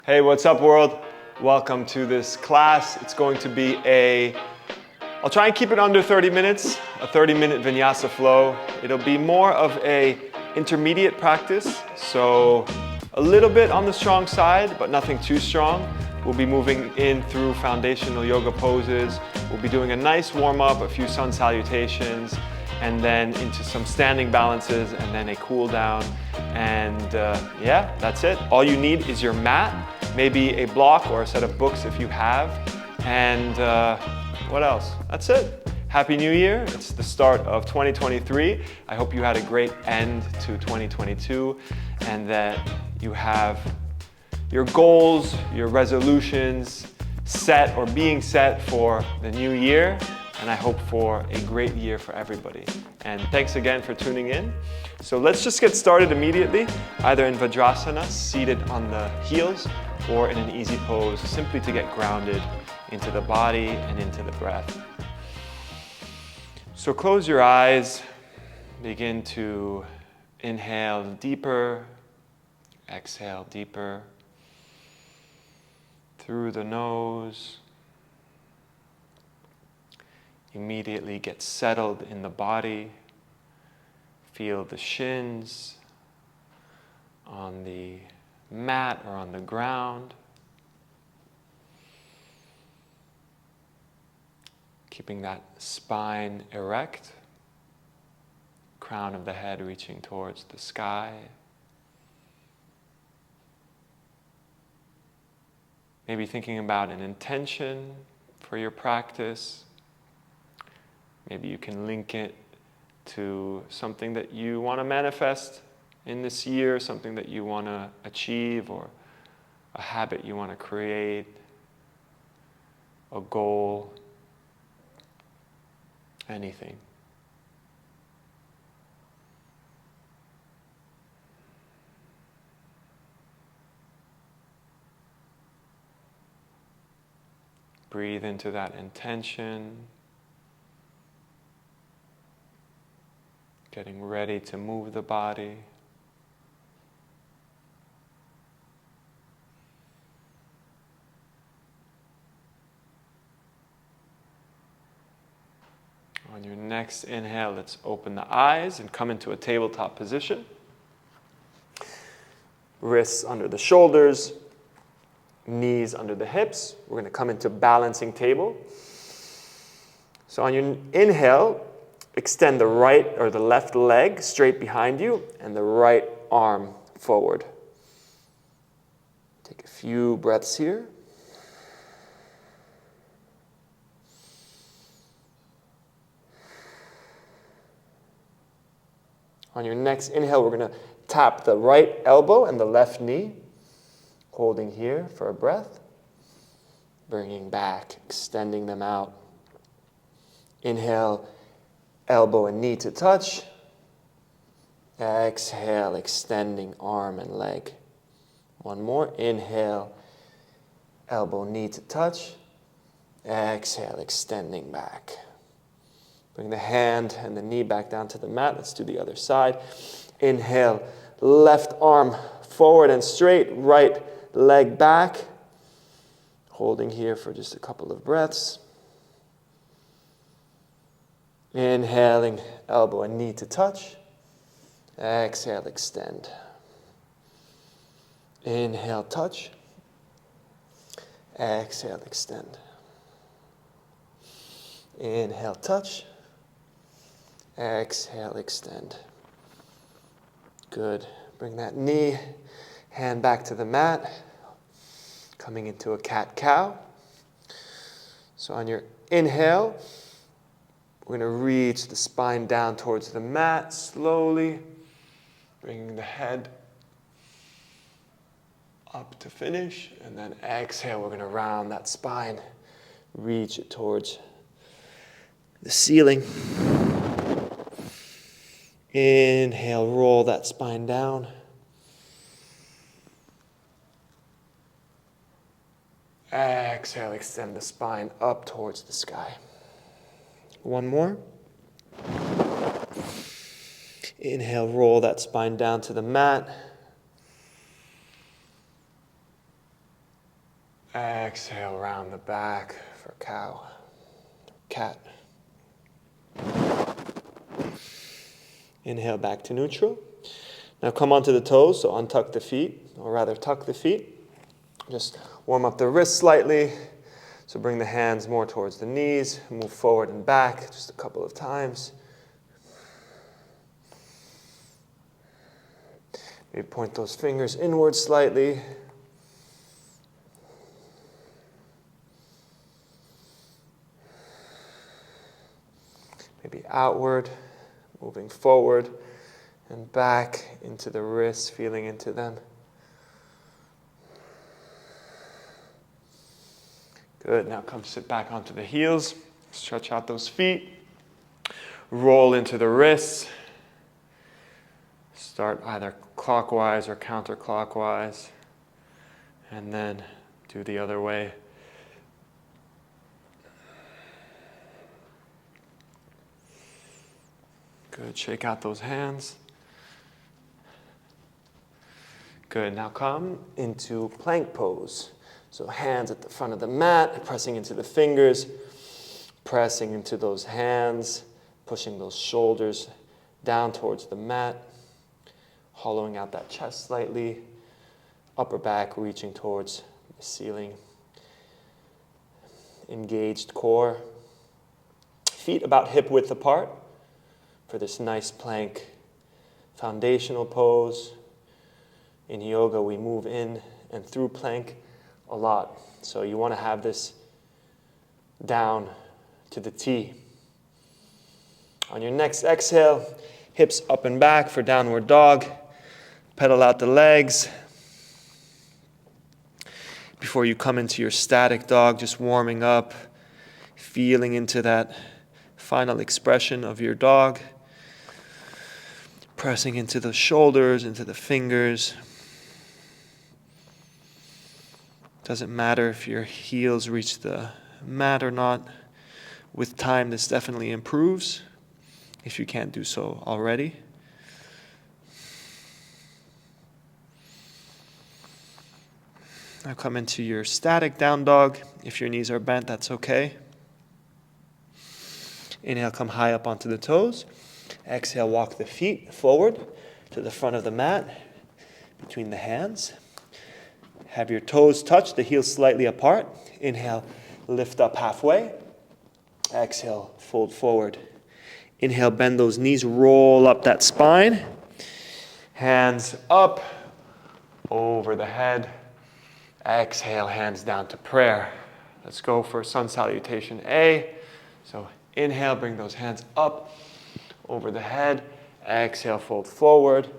Hey, what's up world? Welcome to this class. It's going to be I'll try and keep it under 30 minutes, a 30-minute Vinyasa flow. It'll be more of a intermediate practice, so a little bit on the strong side, but nothing too strong. We'll be moving in through foundational yoga poses. We'll be doing a nice warm-up, a few sun salutations, and then into some standing balances, and then a cool down. And yeah, that's it. All you need is your mat, maybe a block or a set of books if you have. And what else? That's it. Happy New Year. It's the start of 2023. I hope you had a great end to 2022 and that you have your goals, your resolutions set or being set for the new year. And I hope for a great year for everybody. And thanks again for tuning in. So let's just get started immediately, either in Vajrasana, seated on the heels, or in an easy pose, simply to get grounded into the body and into the breath. So close your eyes, begin to inhale deeper, exhale deeper, through the nose. Immediately get settled in the body. Feel the shins on the mat or on the ground. Keeping that spine erect. Crown of the head reaching towards the sky. Maybe thinking about an intention for your practice. Maybe you can link it to something that you want to manifest in this year, something that you want to achieve, or a habit you want to create, a goal, anything. Breathe into that intention. Getting ready to move the body. On your next inhale, let's open the eyes and come into a tabletop position. Wrists under the shoulders, knees under the hips. We're going to come into balancing table. So on your inhale, extend the right or the left leg straight behind you and the right arm forward. Take a few breaths here. On your next inhale, we're going to tap the right elbow and the left knee, holding here for a breath. Bringing back, extending them out. Inhale, elbow and knee to touch. Exhale, extending arm and leg. One more. Inhale, elbow, knee to touch. Exhale, extending back. Bring the hand and the knee back down to the mat. Let's do the other side. Inhale, left arm forward and straight. Right leg back. Holding here for just a couple of breaths. Inhaling, elbow and knee to touch. Exhale, extend. Inhale, touch. Exhale, extend. Inhale, touch. Exhale, extend. Good. Bring that knee, hand back to the mat. Coming into a cat-cow. So on your inhale, we're going to reach the spine down towards the mat slowly, bringing the head up to finish, and then exhale, we're going to round that spine, reach it towards the ceiling. Inhale, roll that spine down. Exhale, extend the spine up towards the sky. One more. Inhale, roll that spine down to the mat. Exhale, round the back for cow, cat. Inhale back to neutral. Now come onto the toes, so untuck the feet, or rather tuck the feet. Just warm up the wrists slightly. So bring the hands more towards the knees, move forward and back just a couple of times. Maybe point those fingers inward slightly. Maybe outward, moving forward and back into the wrists, feeling into them. Good, now come sit back onto the heels, stretch out those feet, roll into the wrists. Start either clockwise or counterclockwise, and then do the other way. Good, shake out those hands. Good, now come into plank pose. So hands at the front of the mat, pressing into the fingers, pressing into those hands, pushing those shoulders down towards the mat, hollowing out that chest slightly, upper back reaching towards the ceiling. Engaged core, feet about hip width apart for this nice plank foundational pose. In yoga, we move in and through plank a lot. So you want to have this down to the T. On your next exhale, hips up and back for downward dog. Pedal out the legs. Before you come into your static dog, just warming up, feeling into that final expression of your dog. Pressing into the shoulders, into the fingers. Doesn't matter if your heels reach the mat or not. With time, this definitely improves, if you can't do so already. Now come into your static down dog. If your knees are bent, that's okay. Inhale, come high up onto the toes. Exhale, walk the feet forward to the front of the mat, between the hands. Have your toes touch, the heels slightly apart. Inhale, lift up halfway. Exhale, fold forward. Inhale, bend those knees, roll up that spine. Hands up, over the head. Exhale, hands down to prayer. Let's go for sun salutation A. So inhale, bring those hands up, over the head. Exhale, fold forward.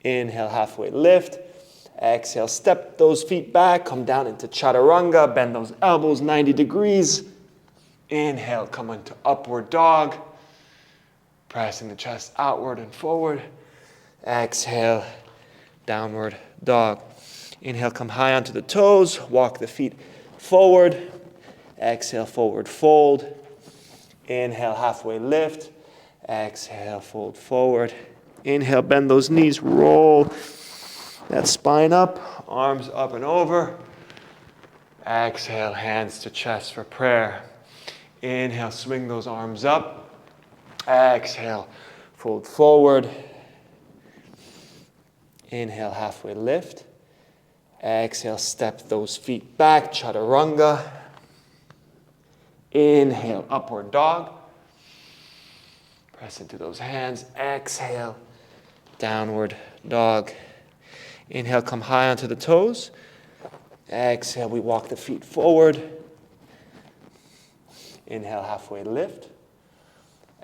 Inhale, halfway lift. Exhale, step those feet back, come down into chaturanga, bend those elbows 90 degrees. Inhale, come into upward dog, pressing the chest outward and forward. Exhale, downward dog. Inhale, come high onto the toes, walk the feet forward. Exhale, forward fold. Inhale, halfway lift. Exhale, fold forward. Inhale, bend those knees, roll that spine up, arms up and over. Exhale, hands to chest for prayer. Inhale, swing those arms up. Exhale, fold forward. Inhale, halfway lift. Exhale, step those feet back, chaturanga. Inhale, upward dog. Press into those hands. Exhale, downward dog. Inhale, come high onto the toes. Exhale, we walk the feet forward. Inhale, halfway lift.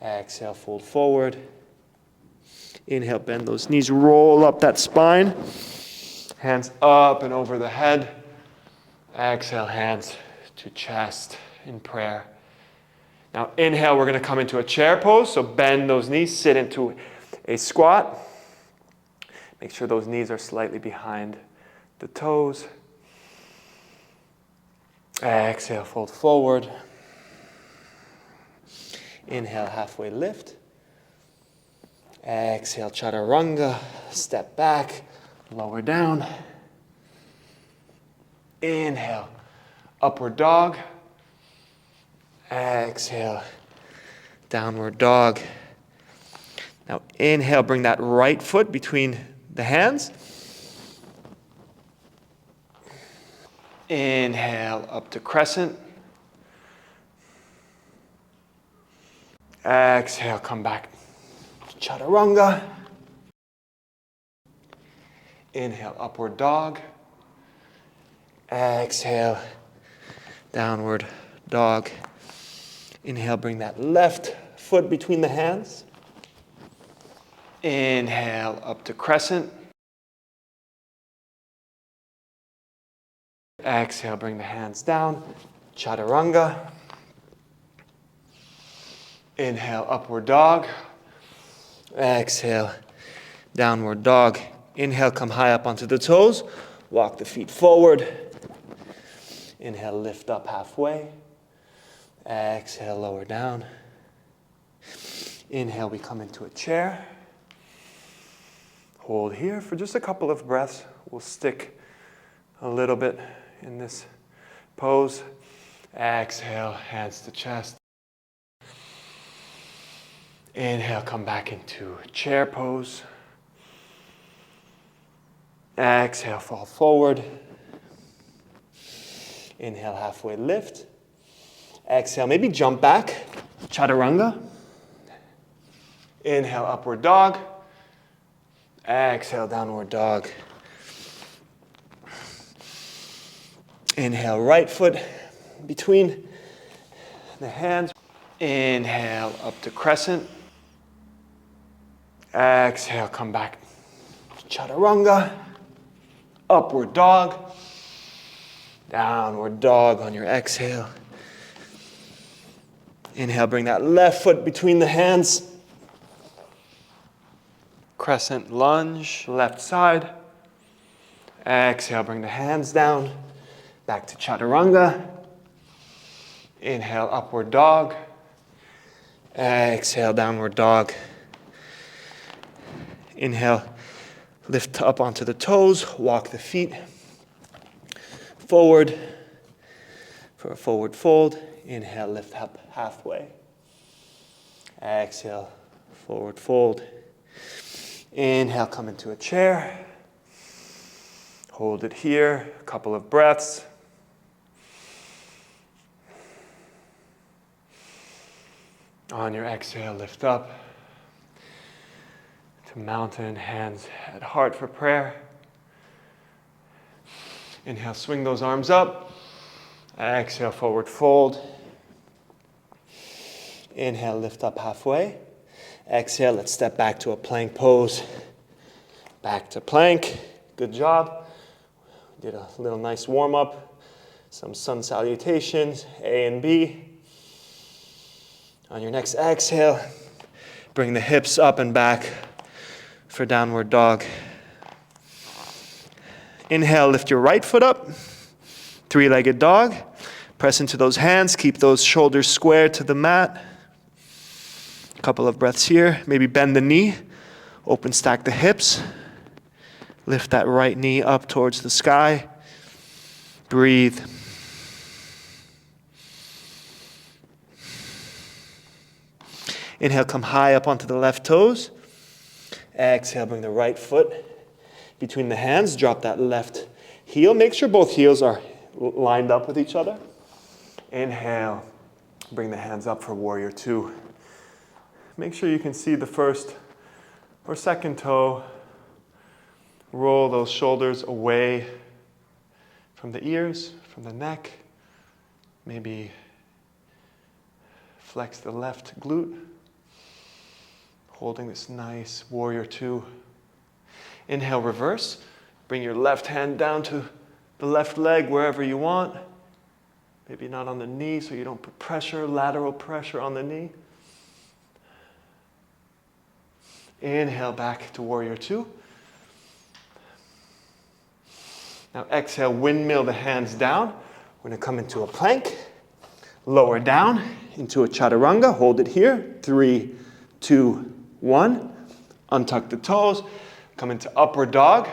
Exhale, fold forward. Inhale, bend those knees, roll up that spine. Hands up and over the head. Exhale, hands to chest in prayer. Now inhale, we're going to come into a chair pose. So bend those knees, sit into a squat. Make sure those knees are slightly behind the toes. Exhale, fold forward. Inhale, halfway lift. Exhale, chaturanga. Step back, lower down. Inhale, upward dog. Exhale, downward dog. Now inhale, bring that right foot between the hands. Inhale, up to crescent. Exhale, come back. Chaturanga. Inhale, upward dog. Exhale, downward dog. Inhale, bring that left foot between the hands. Inhale, up to crescent. Exhale, bring the hands down. Chaturanga. Inhale, upward dog. Exhale, downward dog. Inhale, come high up onto the toes. Walk the feet forward. Inhale, lift up halfway. Exhale, lower down. Inhale, we come into a chair. Hold here for just a couple of breaths. We'll stick a little bit in this pose. Exhale, hands to chest. Inhale, come back into chair pose. Exhale, fall forward. Inhale, halfway lift. Exhale, maybe jump back. Chaturanga. Inhale, upward dog. Exhale, downward dog. Inhale, right foot between the hands. Inhale, up to crescent. Exhale, come back. Chaturanga. Upward dog. Downward dog on your exhale. Inhale, bring that left foot between the hands. Crescent lunge, left side. Exhale, bring the hands down. Back to chaturanga. Inhale, upward dog. Exhale, downward dog. Inhale, lift up onto the toes. Walk the feet forward for a forward fold. Inhale, lift up halfway. Exhale, forward fold. Inhale, come into a chair. Hold it here, a couple of breaths. On your exhale, lift up to mountain, hands at heart for prayer. Inhale, swing those arms up. Exhale, forward fold. Inhale, lift up halfway. Exhale, let's step back to a plank pose. Back to plank. Good job. Did a little nice warm up. Some sun salutations, A and B. On your next exhale, bring the hips up and back for downward dog. Inhale, lift your right foot up. Three-legged dog. Press into those hands. Keep those shoulders square to the mat. A couple of breaths here. Maybe bend the knee. Open stack the hips. Lift that right knee up towards the sky. Breathe. Inhale, come high up onto the left toes. Exhale, bring the right foot between the hands. Drop that left heel. Make sure both heels are lined up with each other. Inhale, bring the hands up for warrior two. Make sure you can see the first or second toe. Roll those shoulders away from the ears, from the neck. Maybe flex the left glute. Holding this nice warrior two. Inhale, reverse. Bring your left hand down to the left leg wherever you want. Maybe not on the knee so you don't put pressure, lateral pressure on the knee. Inhale, back to warrior two. Now exhale, windmill the hands down. We're going to come into a plank. Lower down into a chaturanga. Hold it here. 3, 2, 1. Untuck the toes. Come into upward dog.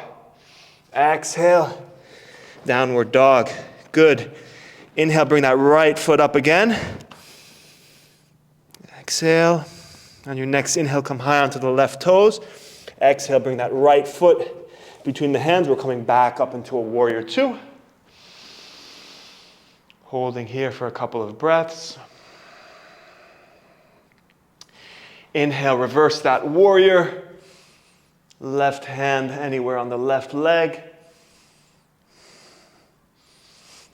Exhale. Downward dog. Good. Inhale, bring that right foot up again. Exhale. On your next inhale, come high onto the left toes. Exhale, bring that right foot between the hands. We're coming back up into a warrior two. Holding here for a couple of breaths. Inhale, reverse that warrior. Left hand anywhere on the left leg.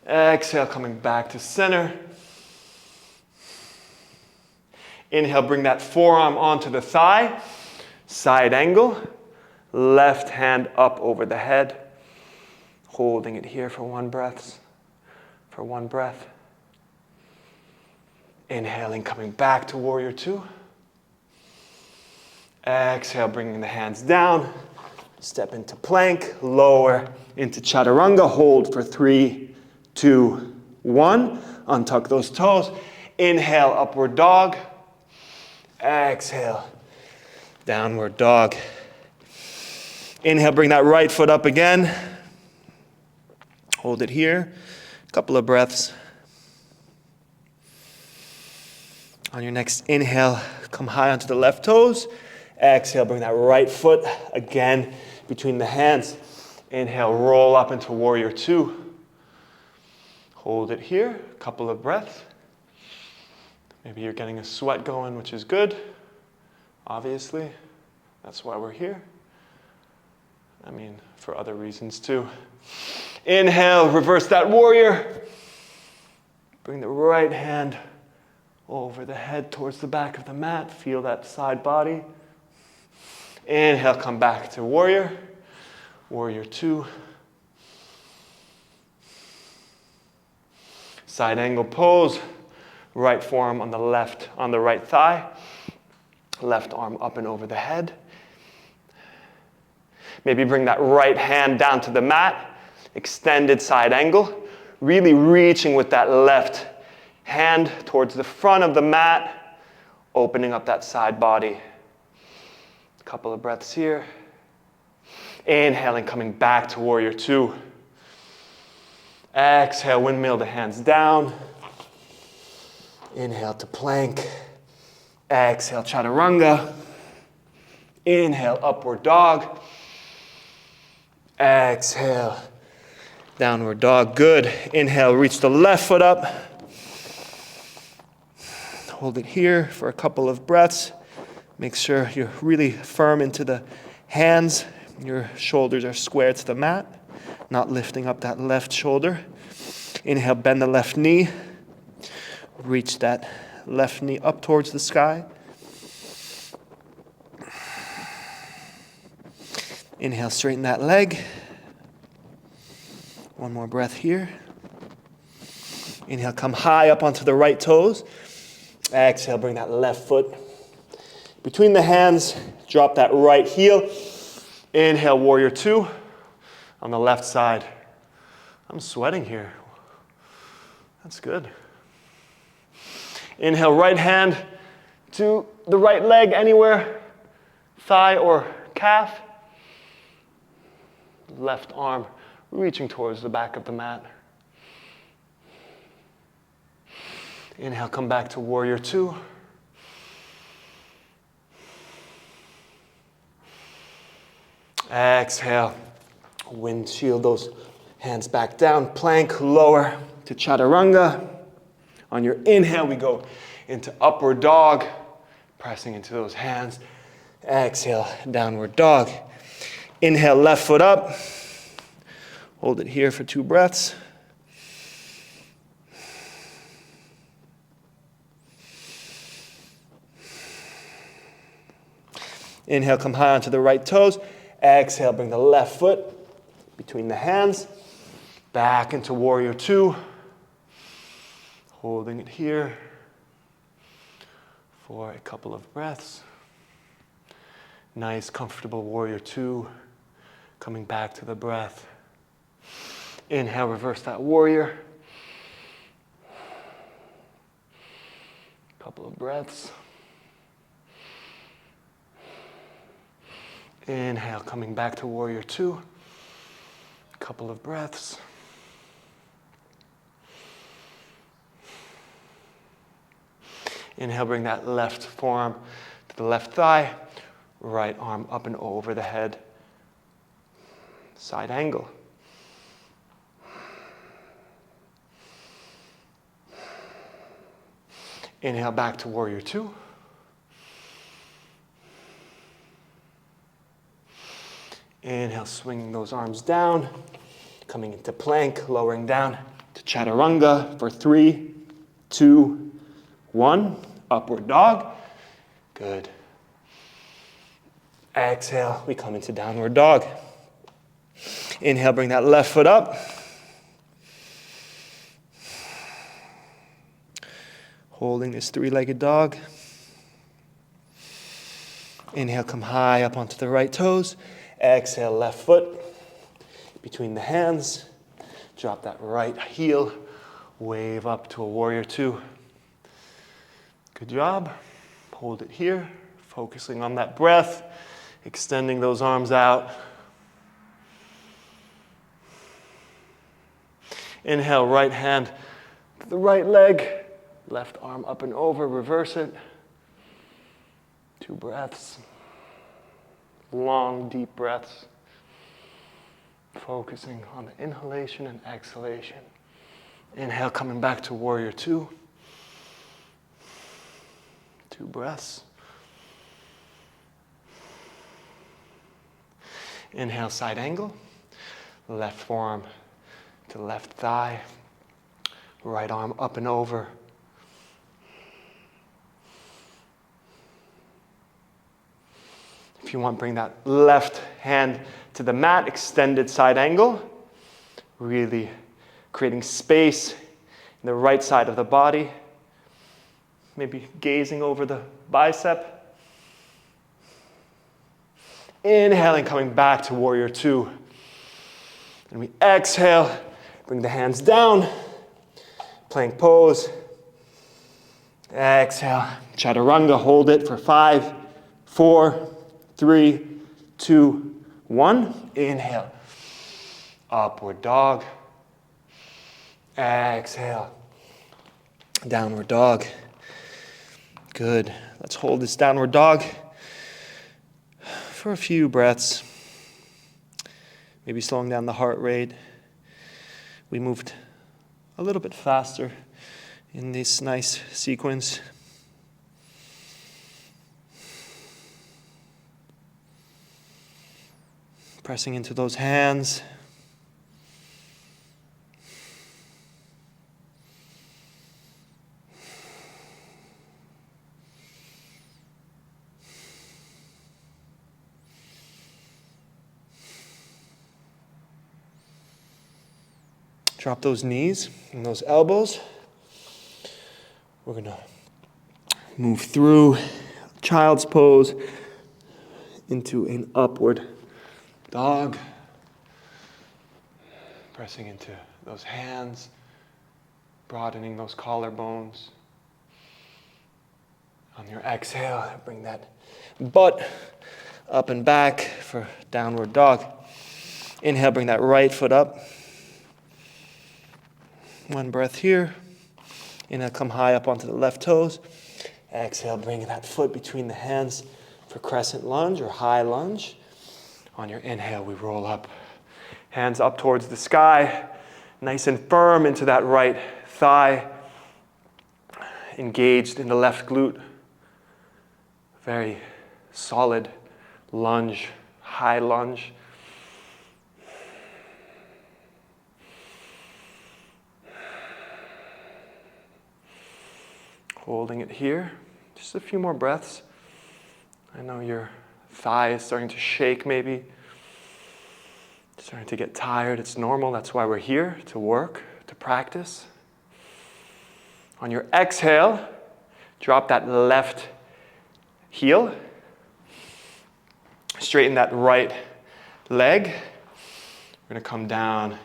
Exhale, coming back to center. Inhale, bring that forearm onto the thigh. Side angle. Left hand up over the head. Holding it here for one breath. Inhaling, coming back to warrior two. Exhale, bringing the hands down. Step into plank, lower into chaturanga. Hold for 3, 2, 1. Untuck those toes. Inhale, upward dog. Exhale, downward dog. Inhale, bring that right foot up again. Hold it here. A couple of breaths. On your next inhale, come high onto the left toes. Exhale, bring that right foot again between the hands. Inhale, roll up into warrior two. Hold it here, a couple of breaths. Maybe you're getting a sweat going, which is good. Obviously, that's why we're here. I mean, for other reasons too. Inhale, reverse that warrior. Bring the right hand over the head towards the back of the mat. Feel that side body. Inhale, come back to warrior. Warrior two. Side angle pose. Right forearm on the left, on the right thigh. Left arm up and over the head. Maybe bring that right hand down to the mat. Extended side angle. Really reaching with that left hand towards the front of the mat. Opening up that side body. A couple of breaths here. Inhaling, coming back to warrior two. Exhale, windmill the hands down. Inhale to plank. Exhale, chaturanga. Inhale, upward dog. Exhale, downward dog. Good. Inhale, reach the left foot up. Hold it here for a couple of breaths. Make sure you're really firm into the hands. Your shoulders are square to the mat, not lifting up that left shoulder. Inhale, bend the left knee. Reach that left knee up towards the sky. Inhale, straighten that leg. One more breath here. Inhale, come high up onto the right toes. Exhale, bring that left foot between the hands. Drop that right heel. Inhale, warrior two on the left side. I'm sweating here. That's good. Inhale, right hand to the right leg anywhere, thigh or calf. Left arm reaching towards the back of the mat. Inhale, come back to warrior two. Exhale, windshield those hands back down. Plank, lower to chaturanga. On your inhale, we go into upward dog, pressing into those hands. Exhale, downward dog. Inhale, left foot up. Hold it here for 2 breaths. Inhale, come high onto the right toes. Exhale, bring the left foot between the hands. Back into warrior two. Holding it here for a couple of breaths. Nice, comfortable warrior two. Coming back to the breath. Inhale, reverse that warrior. Couple of breaths. Inhale, coming back to warrior two. Couple of breaths. Inhale, bring that left forearm to the left thigh. Right arm up and over the head. Side angle. Inhale back to warrior two. Inhale, swinging those arms down, coming into plank, lowering down to chaturanga for 3, 2, 1. Upward dog. Good. Exhale, we come into downward dog. Inhale, bring that left foot up. Holding this three-legged dog. Inhale, come high up onto the right toes. Exhale, left foot between the hands. Drop that right heel. Wave up to a warrior two. Good job. Hold it here. Focusing on that breath. Extending those arms out. Inhale, right hand to the right leg. Left arm up and over, reverse it. 2 breaths. Long, deep breaths. Focusing on the inhalation and exhalation. Inhale, coming back to warrior two. 2 breaths. Inhale, side angle. Left forearm to left thigh. Right arm up and over. If you want, bring that left hand to the mat, extended side angle. Really creating space in the right side of the body. Maybe gazing over the bicep. Inhaling, coming back to warrior two. And we exhale, bring the hands down. Plank pose. Exhale, chaturanga, hold it for 5, 4, 3, 2, 1. Inhale. Upward dog. Exhale. Downward dog. Good. Let's hold this downward dog for a few breaths. Maybe slowing down the heart rate. We moved a little bit faster in this nice sequence. Pressing into those hands. Drop those knees and those elbows. We're going to move through child's pose into an upward dog. Pressing into those hands, broadening those collarbones. On your exhale, bring that butt up and back for downward dog. Inhale, bring that right foot up. 1 breath here. Inhale, come high up onto the left toes. Exhale, bring that foot between the hands for crescent lunge or high lunge. On your inhale, we roll up. Hands up towards the sky. Nice and firm into that right thigh. Engaged in the left glute. Very solid lunge, high lunge. Holding it here. Just a few more breaths. I know your thigh is starting to shake maybe. Starting to get tired. It's normal. That's why we're here, to work, to practice. On your exhale, drop that left heel. Straighten that right leg. We're going to come down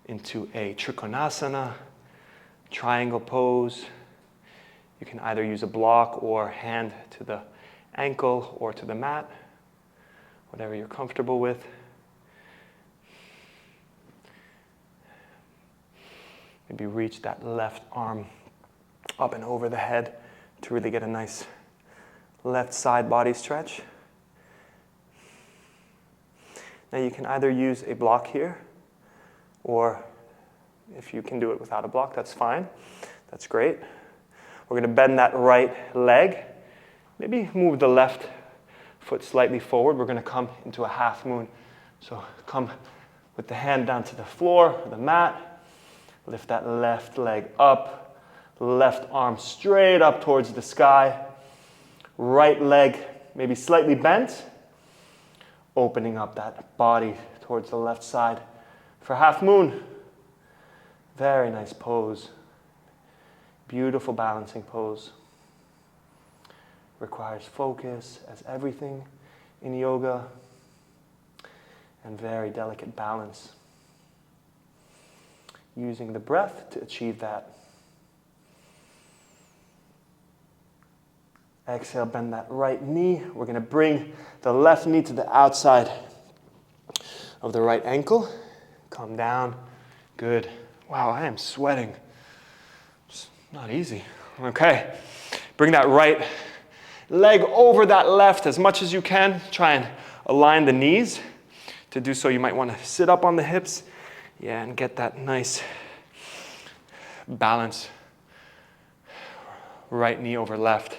into a trikonasana, triangle pose. You can either use a block or hand to the ankle or to the mat, whatever you're comfortable with. Maybe reach that left arm up and over the head to really get a nice left side body stretch. Now you can either use a block here, or if you can do it without a block, that's fine. That's great. We're going to bend that right leg. Maybe move the left foot slightly forward. We're going to come into a half moon. So come with the hand down to the floor, the mat. Lift that left leg up. Left arm straight up towards the sky. Right leg maybe slightly bent. Opening up that body towards the left side for half moon. Very nice pose. Beautiful balancing pose. Requires focus, as everything in yoga, and very delicate balance. Using the breath to achieve that. Exhale, bend that right knee. We're going to bring the left knee to the outside of the right ankle. Come down. Good. Wow, I am sweating. It's not easy. Okay. Bring that right leg over that left as much as you can. Try and align the knees. To do so, you might want to sit up on the hips. Yeah, and get that nice balance. Right knee over left.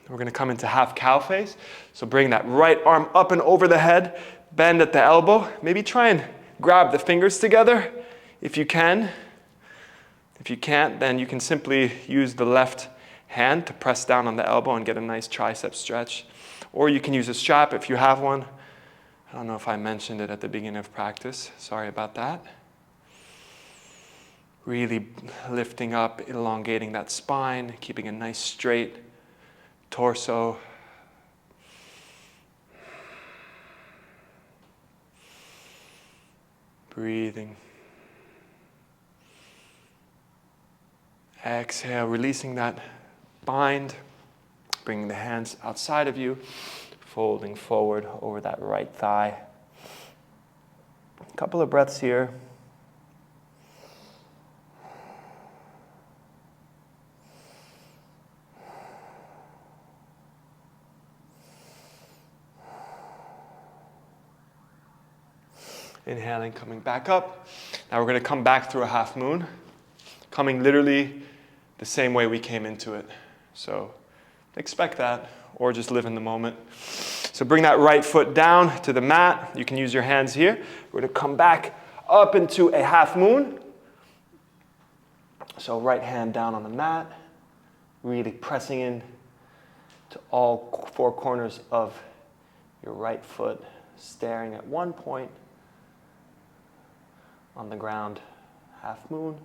We're going to come into half cow face. So bring that right arm up and over the head. Bend at the elbow. Maybe try and grab the fingers together if you can. If you can't, then you can simply use the left hand to press down on the elbow and get a nice tricep stretch. Or you can use a strap if you have one. I don't know if I mentioned it at the beginning of practice. Sorry about that. Really lifting up, elongating that spine, keeping a nice straight torso. Breathing. Exhale, releasing that bind. Bringing the hands outside of you. Folding forward over that right thigh. A couple of breaths here. Inhaling, coming back up. Now we're going to come back through a half moon, coming literally the same way we came into it. So expect that, or just live in the moment. So bring that right foot down to the mat. You can use your hands here. We're going to come back up into a half moon. So right hand down on the mat, really pressing in to all four corners of your right foot, staring at one point on the ground, half moon.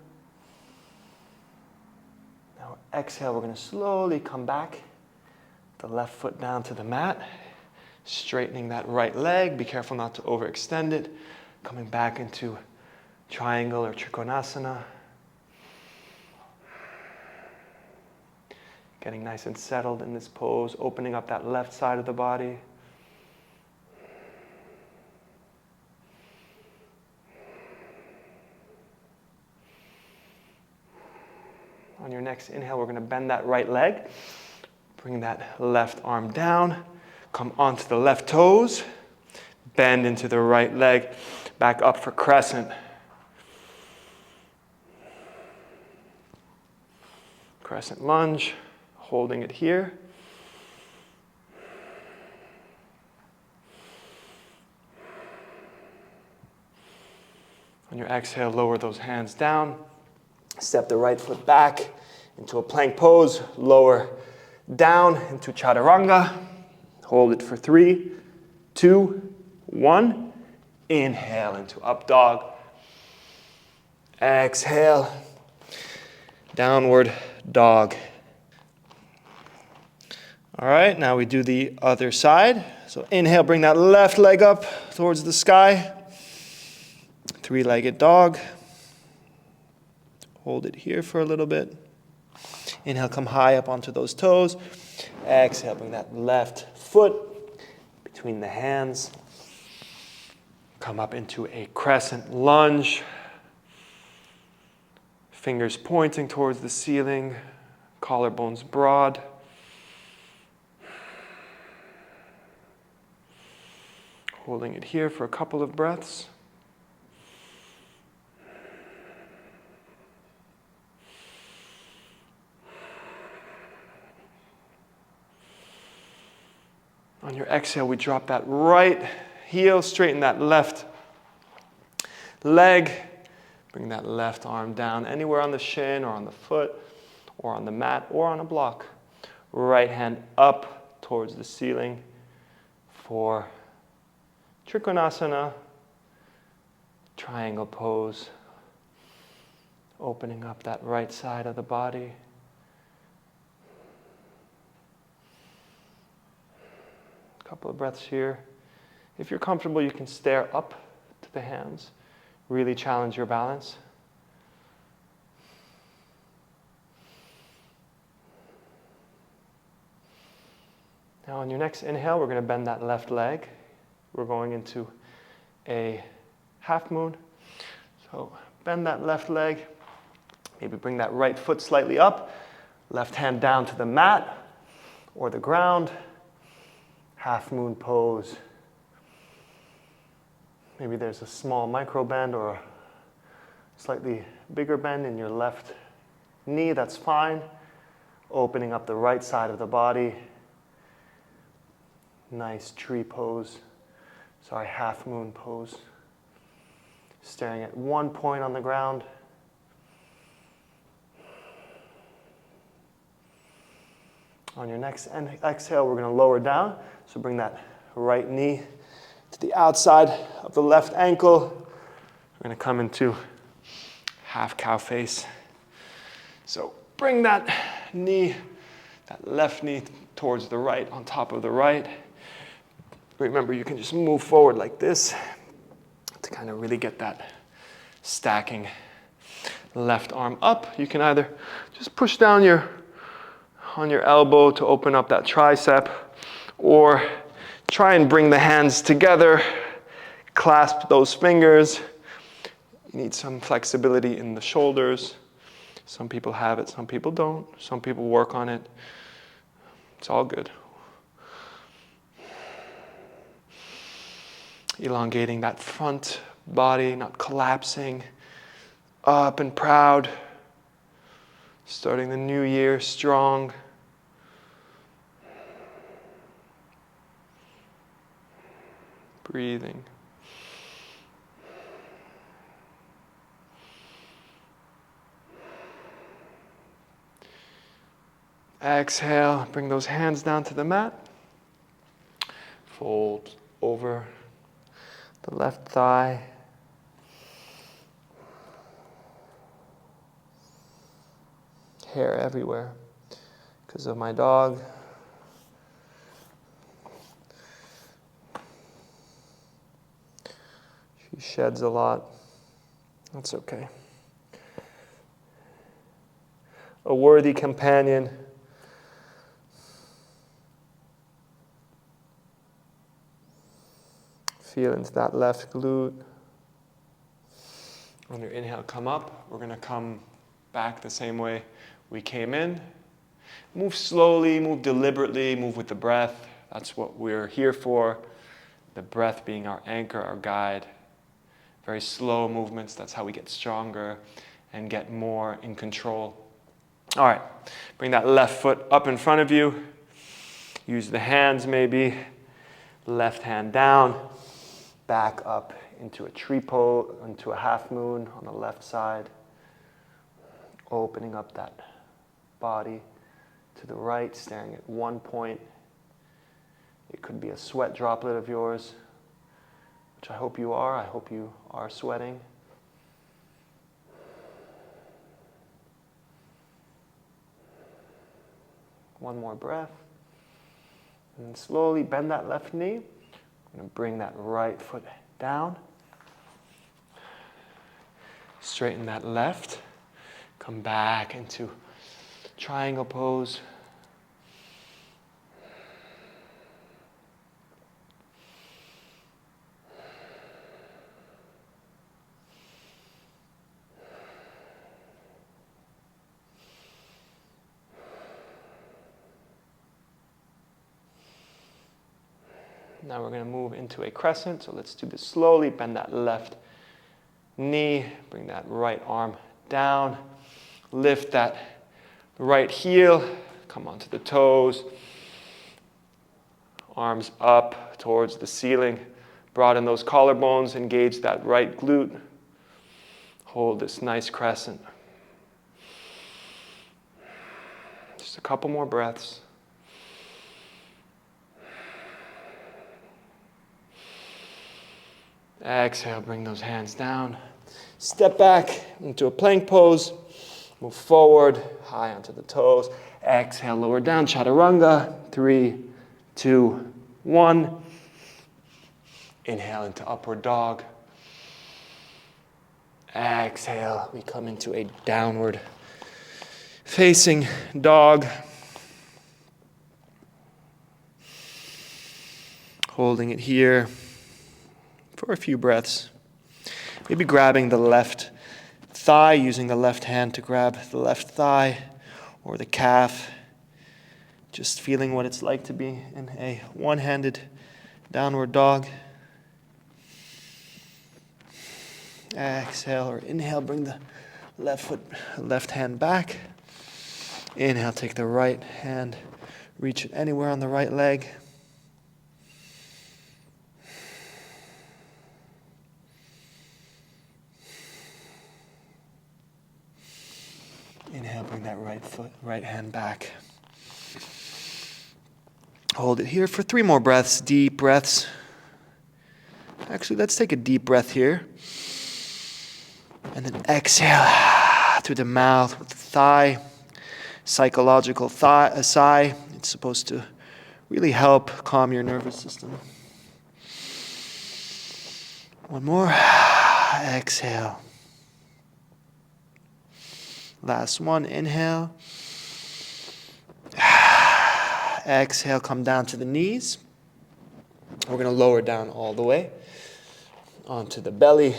Now exhale, we're going to slowly come back, the left foot down to the mat, straightening that right leg. Be careful not to overextend it. Coming back into triangle or trikonasana. Getting nice and settled in this pose, opening up that left side of the body. On your next inhale, we're going to bend that right leg. Bring that left arm down. Come onto the left toes. Bend into the right leg. Back up for crescent. Crescent lunge. Holding it here. On your exhale, lower those hands down. Step the right foot back into a plank pose. Lower down into chaturanga. Hold it for 3, 2, 1. Inhale into up dog. Exhale. Downward dog. All right, now we do the other side. So inhale, bring that left leg up towards the sky. 3-legged dog. Hold it here for a little bit. Inhale, come high up onto those toes. Exhale, bring that left foot between the hands. Come up into a crescent lunge. Fingers pointing towards the ceiling. Collarbones broad. Holding it here for a couple of breaths. On your exhale, we drop that right heel, straighten that left leg. Bring that left arm down anywhere on the shin or on the foot or on the mat or on a block. Right hand up towards the ceiling for Trikonasana, triangle pose. Opening up that right side of the body. Couple of breaths here. If you're comfortable, you can stare up to the hands. Really challenge your balance. Now on your next inhale, we're going to bend that left leg. We're going into a half moon. So bend that left leg. Maybe bring that right foot slightly up. Left hand down to the mat or the ground. Half moon pose. Maybe there's a small micro bend or a slightly bigger bend in your left knee, that's fine. Opening up the right side of the body. Nice tree pose. Sorry, half moon pose. Staring at one point on the ground. On your next exhale, we're going to lower down. So bring that right knee to the outside of the left ankle. We're going to come into half cow face. So bring that knee, that left knee towards the right, on top of the right. Remember, you can just move forward like this to kind of really get that stacking. Left arm up. You can either just push down on your elbow to open up that tricep, or try and bring the hands together, clasp those fingers. You need some flexibility in the shoulders. Some people have it, some people don't. Some people work on it. It's all good. Elongating that front body, not collapsing. Up and proud. Starting the new year strong. Breathing. Exhale, bring those hands down to the mat. Fold over the left thigh. Hair everywhere because of my dog. She sheds a lot. That's okay. A worthy companion. Feel into that left glute. On your inhale, come up. We're going to come back the same way we came in. Move slowly, move deliberately, move with the breath. That's what we're here for. The breath being our anchor, our guide. Very slow movements. That's how we get stronger and get more in control. All right, bring that left foot up in front of you. Use the hands maybe. Left hand down. Back up into a tree pose, into a half moon on the left side. Opening up that body to the right, staring at one point. It could be a sweat droplet of yours, which I hope you are. I hope you are sweating. One more breath. And slowly bend that left knee. I'm going to bring that right foot down. Straighten that left. Come back into triangle pose. Now we're going to move into a crescent. So let's do this slowly. Bend that left knee. Bring that right arm down. Lift that right heel. Come onto the toes. Arms up towards the ceiling. Broaden those collarbones. Engage that right glute. Hold this nice crescent. Just a couple more breaths. Exhale, bring those hands down. Step back into a plank pose. Move forward, high onto the toes. Exhale, lower down, chaturanga. 3, 2, 1. Inhale into upward dog. Exhale, we come into a downward facing dog. Holding it here for a few breaths. Maybe grabbing the left thigh, using the left hand to grab the left thigh or the calf. Just feeling what it's like to be in a one-handed downward dog. Exhale or inhale, bring the left hand back. Inhale, take the right hand, reach it anywhere on the right leg. Inhale, bring that right hand back. Hold it here for 3 more breaths, deep breaths. Actually, let's take a deep breath here. And then exhale through the mouth with the thigh. Psychological sigh. It's supposed to really help calm your nervous system. One more. Exhale. Last one. Inhale. Exhale, come down to the knees. We're going to lower down all the way onto the belly.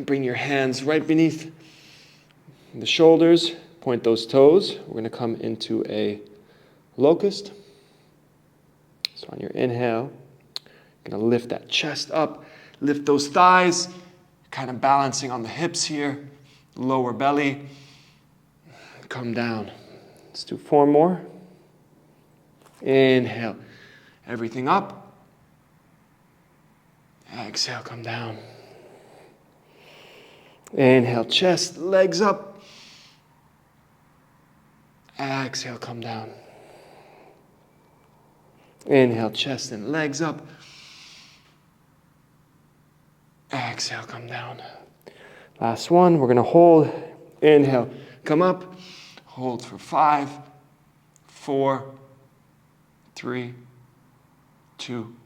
Bring your hands right beneath the shoulders. Point those toes. We're going to come into a locust. So on your inhale, you're going to lift that chest up. Lift those thighs. Kind of balancing on the hips here. Lower belly. Come down. Let's do 4 more. Inhale. Everything up. Exhale, come down. Inhale, chest, legs up. Exhale, come down. Inhale, chest and legs up. Exhale, come down. Last one, we're going to hold. Inhale, come up. Hold for 5, 4, 3, 2,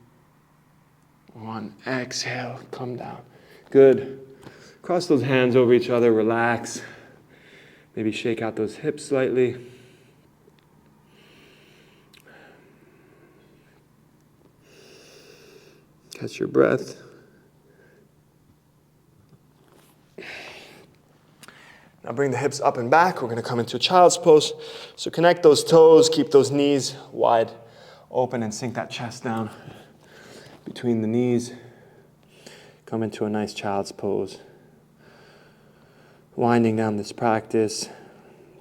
1. Exhale, come down. Good. Cross those hands over each other, relax. Maybe shake out those hips slightly. Catch your breath. Now bring the hips up and back. We're going to come into a child's pose. So connect those toes, keep those knees wide open and sink that chest down between the knees. Come into a nice child's pose. Winding down this practice.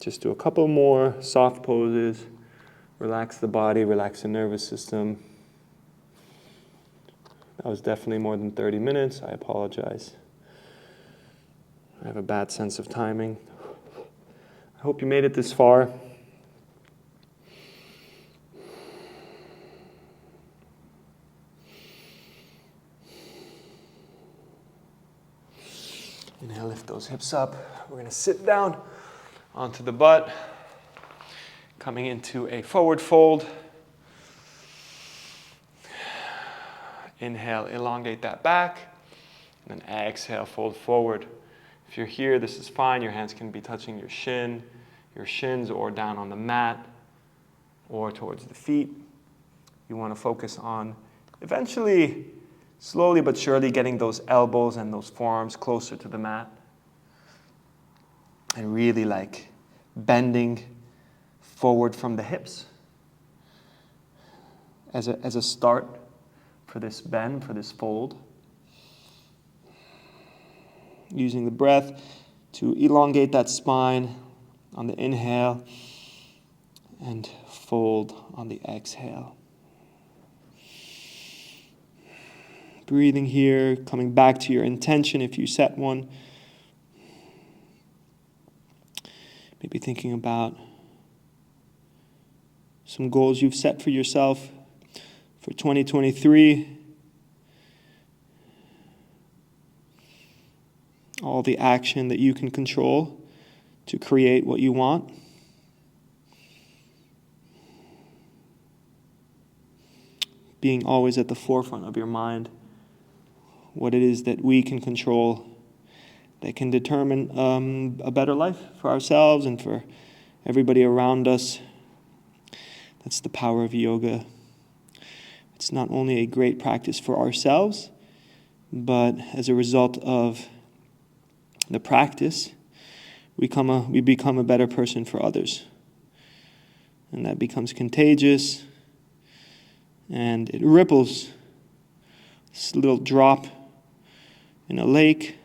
Just do a couple more soft poses. Relax the body, relax the nervous system. That was definitely more than 30 minutes. I apologize. I have a bad sense of timing. I hope you made it this far. Inhale, lift those hips up. We're going to sit down onto the butt, coming into a forward fold. Inhale, elongate that back, and then exhale, fold forward. If you're here, this is fine. Your hands can be touching your shins, or down on the mat, or towards the feet. You want to focus on eventually, slowly but surely, getting those elbows and those forearms closer to the mat. And really bending forward from the hips. as a start for this bend, for this fold. Using the breath to elongate that spine on the inhale and fold on the exhale. Breathing here, coming back to your intention if you set one. Maybe thinking about some goals you've set for yourself for 2023. All the action that you can control to create what you want. Being always at the forefront of your mind, what it is that we can control that can determine a better life for ourselves and for everybody around us. That's the power of yoga. It's not only a great practice for ourselves, but as a result of the practice, we become a better person for others. And that becomes contagious, and it ripples. This little drop in a lake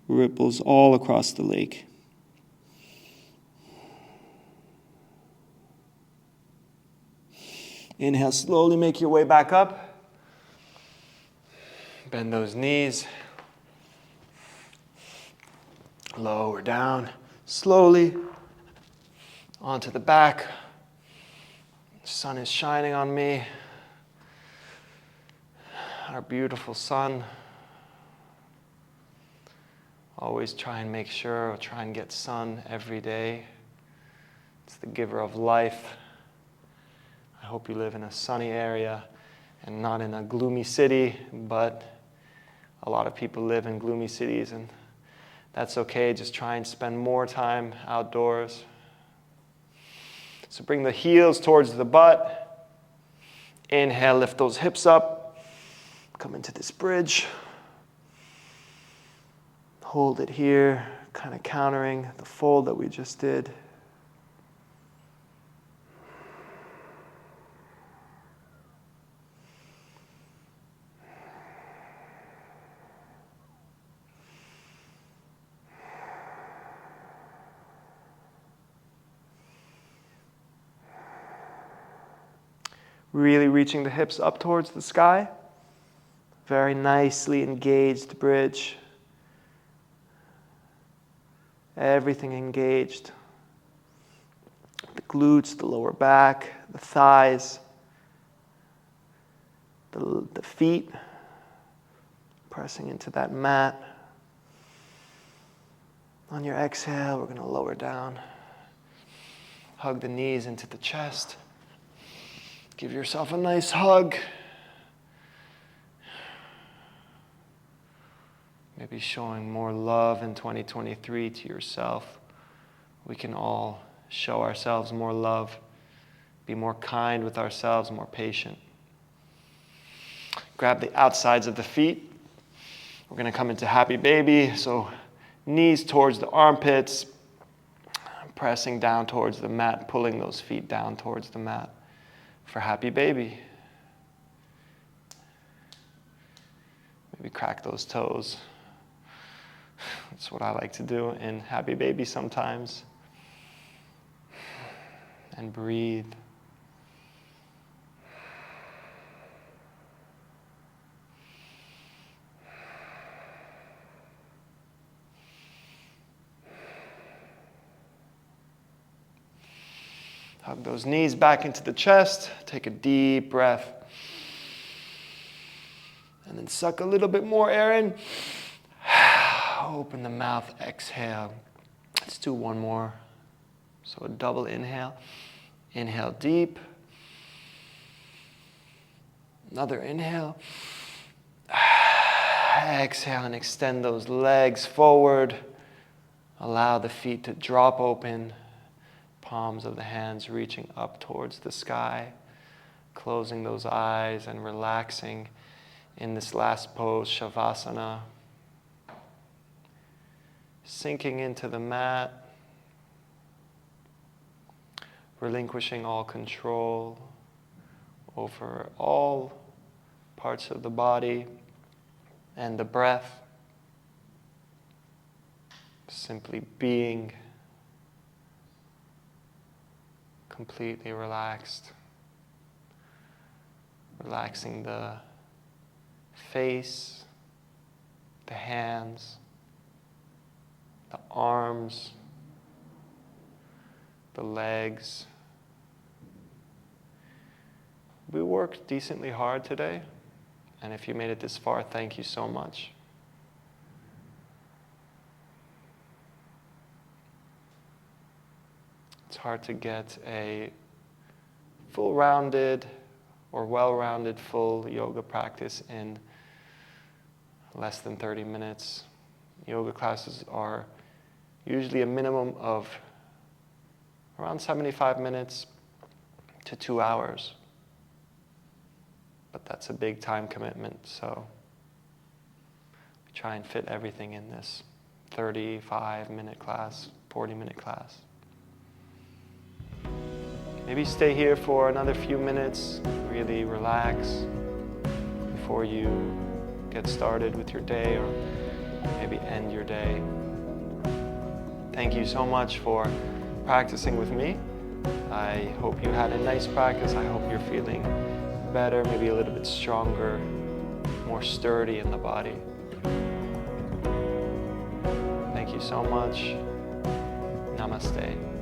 ripples all across the lake. Inhale, slowly make your way back up. Bend those knees. Lower down slowly onto the back. The sun is shining on me. Our beautiful sun. Always try and make sure, or try and get sun every day. It's the giver of life. I hope you live in a sunny area and not in a gloomy city, but a lot of people live in gloomy cities, and that's okay. Just try and spend more time outdoors. So bring the heels towards the butt. Inhale, lift those hips up. Come into this bridge. Hold it here, kind of countering the fold that we just did. Really reaching the hips up towards the sky. Very nicely engaged bridge. Everything engaged. The glutes, the lower back, the thighs, the feet, pressing into that mat. On your exhale, we're going to lower down. Hug the knees into the chest. Give yourself a nice hug. Maybe showing more love in 2023 to yourself. We can all show ourselves more love, be more kind with ourselves, more patient. Grab the outsides of the feet. We're going to come into happy baby. So knees towards the armpits, pressing down towards the mat, pulling those feet down towards the mat for happy baby. Maybe crack those toes. That's what I like to do in happy baby sometimes. And breathe. Hug those knees back into the chest. Take a deep breath. And then suck a little bit more air in. Open the mouth, exhale. Let's do one more. So a double inhale. Inhale deep. Another inhale. Exhale and extend those legs forward. Allow the feet to drop open. Palms of the hands reaching up towards the sky. Closing those eyes and relaxing in this last pose, Savasana. Sinking into the mat. Relinquishing all control. over all parts of the body and the breath. Simply being completely relaxed. Relaxing the face, the hands, the arms, the legs. We worked decently hard today, and if you made it this far, thank you so much. It's hard to get a full-rounded or well-rounded full yoga practice in less than 30 minutes. Yoga classes are usually a minimum of around 75 minutes to 2 hours. But that's a big time commitment, so we try and fit everything in this 35-minute class, 40-minute class. Maybe stay here for another few minutes, really relax before you get started with your day, or maybe end your day. Thank you so much for practicing with me. I hope you had a nice practice. I hope you're feeling better, maybe a little bit stronger, more sturdy in the body. Thank you so much. Namaste.